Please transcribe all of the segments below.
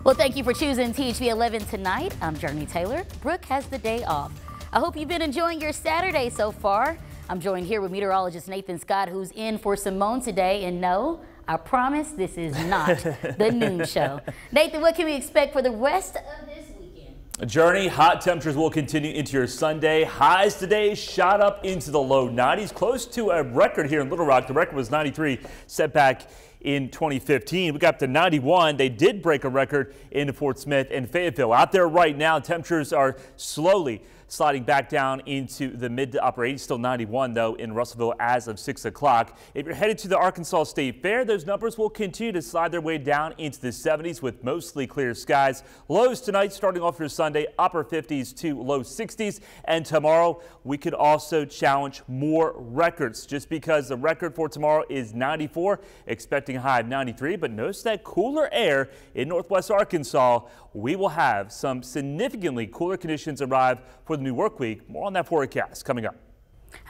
Well, thank you for choosing THV 11 tonight. I'm Jurnee Taylor. Brooke has the day off. I hope you've been enjoying your Saturday so far. I'm joined here with meteorologist Nathan Scott, who's in for Simone today. And no, I promise this is not the noon show. Nathan, what can we expect for the rest of this weekend? Jurnee, hot temperatures will continue into your Sunday. Highs today shot up into the low 90s, close to a record here in Little Rock. The record was 93, set back in 2015. We got up to 91. They did break a record in Fort Smith and Fayetteville. Out there right now, temperatures are slowly sliding back down into the mid to upper 80s. Still 91 though in Russellville as of 6 o'clock. If you're headed to the Arkansas State Fair, those numbers will continue to slide their way down into the 70s with mostly clear skies. Lows tonight starting off your Sunday, upper 50s to low 60s. And tomorrow we could also challenge more records just because the record for tomorrow is 94, expecting a high of 93. But notice that cooler air in northwest Arkansas. We will have some significantly cooler conditions arrive for the new work week. More on that forecast coming up.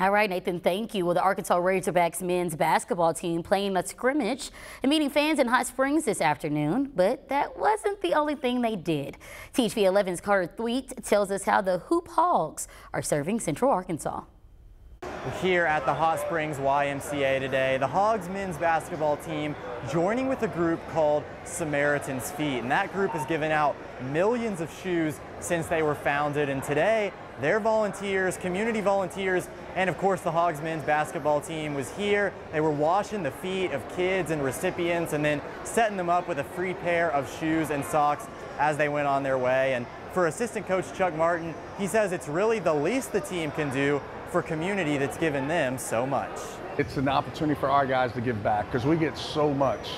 All right, Nathan, thank you. Well, the Arkansas Razorbacks men's basketball team playing a scrimmage and meeting fans in Hot Springs this afternoon, but that wasn't the only thing they did. THV 11's Carter Thweet tells us how the Hoop Hogs are serving Central Arkansas. Here at the Hot Springs YMCA today, the Hogs men's basketball team joining with a group called Samaritan's Feet, and that group has given out millions of shoes since they were founded, and today their volunteers, community volunteers, and of course the Hogs men's basketball team was here. They were washing the feet of kids and recipients and then setting them up with a free pair of shoes and socks as they went on their way. And for assistant coach Chuck Martin, he says it's really the least the team can do for community that's given them so much. It's an opportunity for our guys to give back because we get so much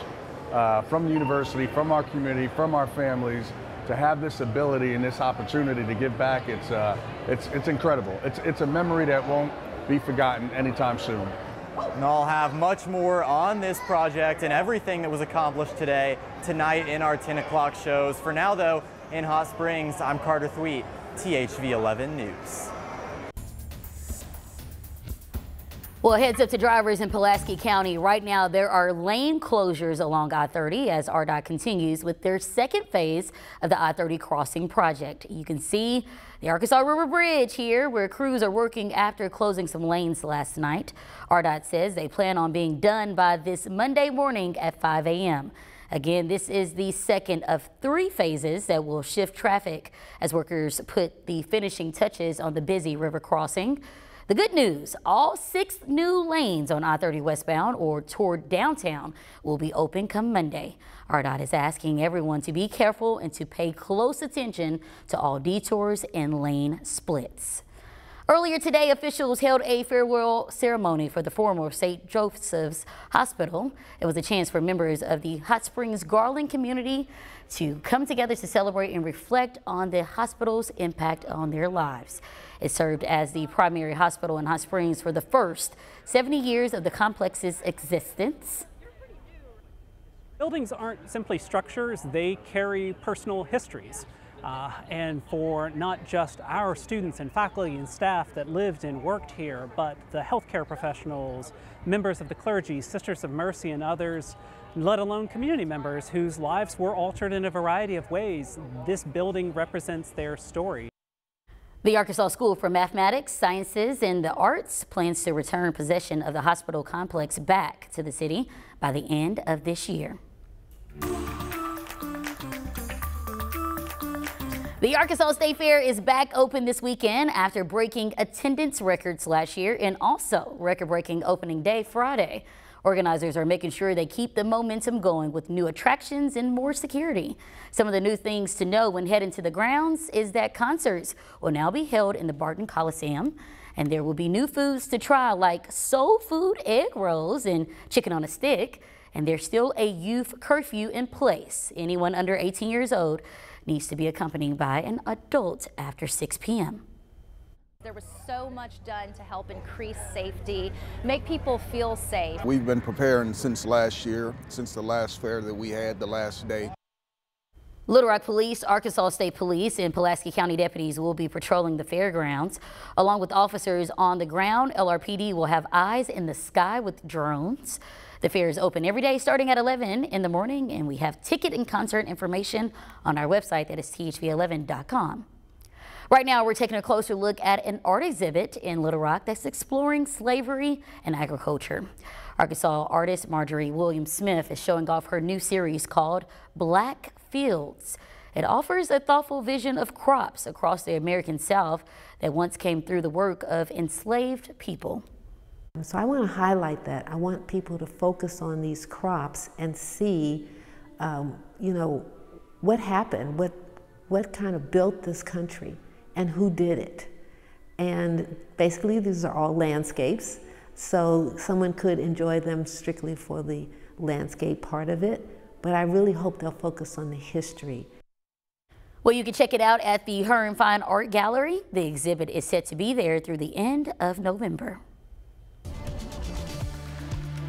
from the university, from our community, from our families. To have this ability and this opportunity to give back, it's incredible. It's a memory that won't be forgotten anytime soon. And I'll have much more on this project and everything that was accomplished today, tonight in our 10 o'clock shows. For now though, in Hot Springs, I'm Carter Thweet, THV 11 News. Well, heads up to drivers in Pulaski County. Right now, there are lane closures along I-30 as RDOT continues with their second phase of the I-30 crossing project. You can see the Arkansas River Bridge here where crews are working after closing some lanes last night. RDOT says they plan on being done by this Monday morning at 5 a.m. Again, this is the second of 3 phases that will shift traffic as workers put the finishing touches on the busy river crossing. The good news, all 6 new lanes on I-30 westbound or toward downtown will be open come Monday. RDOT is asking everyone to be careful and to pay close attention to all detours and lane splits. Earlier today, officials held a farewell ceremony for the former St. Joseph's Hospital. It was a chance for members of the Hot Springs Garland community to come together to celebrate and reflect on the hospital's impact on their lives. It served as the primary hospital in Hot Springs for the first 70 years of the complex's existence. Buildings aren't simply structures, they carry personal histories. And for not just our students and faculty and staff that lived and worked here, but the healthcare professionals, members of the clergy, Sisters of Mercy, and others, let alone community members whose lives were altered in a variety of ways. This building represents their story. The Arkansas School for Mathematics, Sciences, and the Arts plans to return possession of the hospital complex back to the city by the end of this year. The Arkansas State Fair is back open this weekend after breaking attendance records last year and also record-breaking opening day Friday. Organizers are making sure they keep the momentum going with new attractions and more security. Some of the new things to know when heading to the grounds is that concerts will now be held in the Barton Coliseum, and there will be new foods to try like soul food egg rolls and chicken on a stick. And there's still a youth curfew in place. Anyone under 18 years old needs to be accompanied by an adult after 6 p.m. There was so much done to help increase safety, make people feel safe. We've been preparing since last year, since the last fair that we had the last day. Little Rock Police, Arkansas State Police, and Pulaski County deputies will be patrolling the fairgrounds. Along with officers on the ground, LRPD will have eyes in the sky with drones. The fair is open every day starting at 11 in the morning, and we have ticket and concert information on our website, that is thv11.com. Right now, we're taking a closer look at an art exhibit in Little Rock that's exploring slavery and agriculture. Arkansas artist Marjorie Williams-Smith is showing off her new series called Black Fields. It offers a thoughtful vision of crops across the American South that once came through the work of enslaved people. So I want to highlight that. I want people to focus on these crops and see, you know, what happened, what kind of built this country, and who did it. And basically these are all landscapes, so someone could enjoy them strictly for the landscape part of it, but I really hope they'll focus on the history. Well, you can check it out at the Hearn Fine Art Gallery. The exhibit is set to be there through the end of November.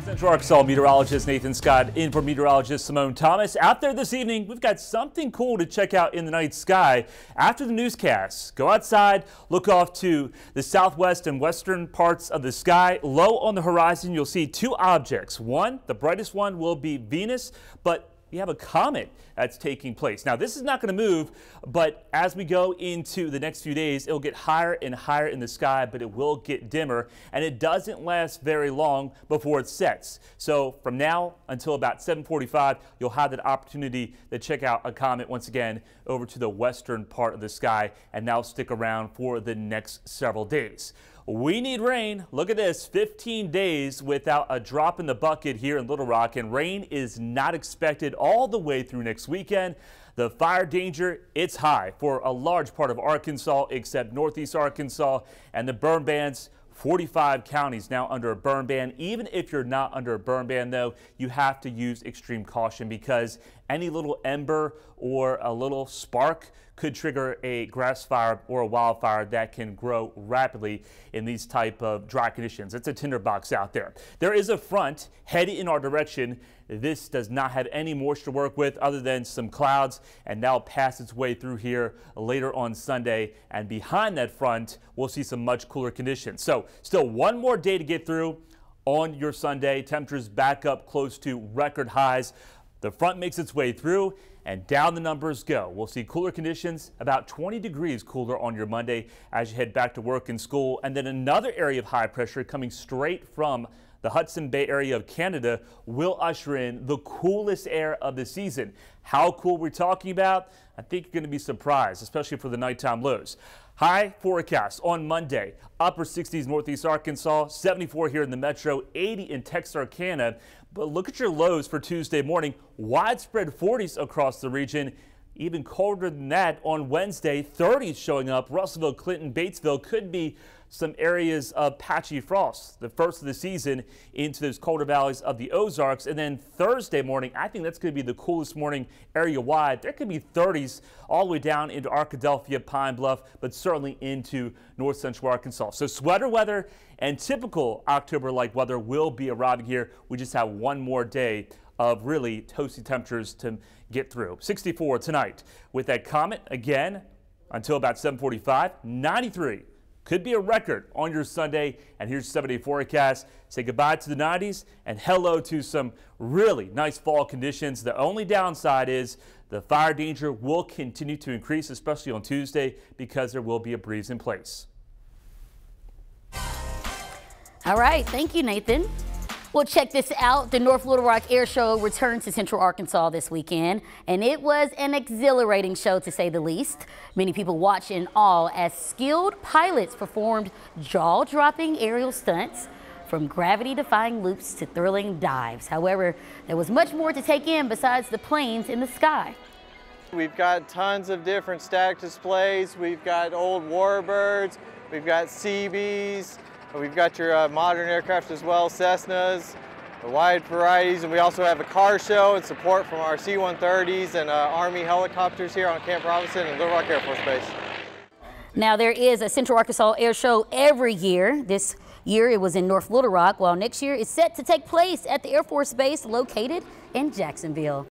Central Arkansas meteorologist Nathan Scott in for meteorologist Simone Thomas. Out there this evening, we've got something cool to check out in the night sky. After the newscast, go outside, look off to the southwest and western parts of the sky. Low on the horizon, you'll see two objects. One, the brightest one will be Venus, but we have a comet that's taking place. Now, this is not going to move, but as we go into the next few days, it'll get higher and higher in the sky, but it will get dimmer, and it doesn't last very long before it sets. So from now until about 7:45, you'll have that opportunity to check out a comet once again over to the western part of the sky, and that'll stick around for the next several days. We need rain. Look at this, 15 days without a drop in the bucket here in Little Rock, and rain is not expected all the way through next weekend. The fire danger, it's high for a large part of Arkansas except northeast Arkansas, and the burn bans, 45 counties now under a burn ban. Even if you're not under a burn ban, though, you have to use extreme caution because any little ember or a little spark could trigger a grass fire or a wildfire that can grow rapidly in these type of dry conditions. It's a tinderbox out there. There is a front headed in our direction. This does not have any moisture to work with other than some clouds, and that'll pass its way through here later on Sunday. And behind that front, we'll see some much cooler conditions. So still one more day to get through on your Sunday. Temperatures back up close to record highs. The front makes its way through, and down the numbers go. We'll see cooler conditions, about 20 degrees cooler on your Monday as you head back to work and school. And then another area of high pressure coming straight from the Hudson Bay area of Canada will usher in the coolest air of the season. How cool we're talking about? I think you're going to be surprised, especially for the nighttime lows. High forecast on Monday, upper 60s northeast Arkansas, 74 here in the metro, 80 in Texarkana. But look at your lows for Tuesday morning, widespread 40s across the region. Even colder than that on Wednesday, 30s showing up. Russellville, Clinton, Batesville could be some areas of patchy frost, the first of the season into those colder valleys of the Ozarks. And then Thursday morning, I think that's going to be the coolest morning area-wide. There could be 30s all the way down into Arkadelphia, Pine Bluff, but certainly into north central Arkansas. So sweater weather and typical October-like weather will be arriving here. We just have one more day of really toasty temperatures to get through. 64 tonight with that comet again until about 7:45. 93 could be a record on your Sunday. And here's your 7-day forecast. Say goodbye to the 90s and hello to some really nice fall conditions. The only downside is the fire danger will continue to increase, especially on Tuesday, because there will be a breeze in place. All right, thank you, Nathan. Well, check this out. The North Little Rock Air Show returned to Central Arkansas this weekend, and it was an exhilarating show to say the least. Many people watched in awe as skilled pilots performed jaw-dropping aerial stunts, from gravity-defying loops to thrilling dives. However, there was much more to take in besides the planes in the sky. We've got tons of different static displays. We've got old warbirds, we've got Seabees, we've got your modern aircraft as well, Cessnas, a wide varieties, and we also have a car show and support from our C-130s and Army helicopters here on Camp Robinson and Little Rock Air Force Base. Now, there is a Central Arkansas Air Show every year. This year it was in North Little Rock, while next year it's set to take place at the Air Force Base located in Jacksonville.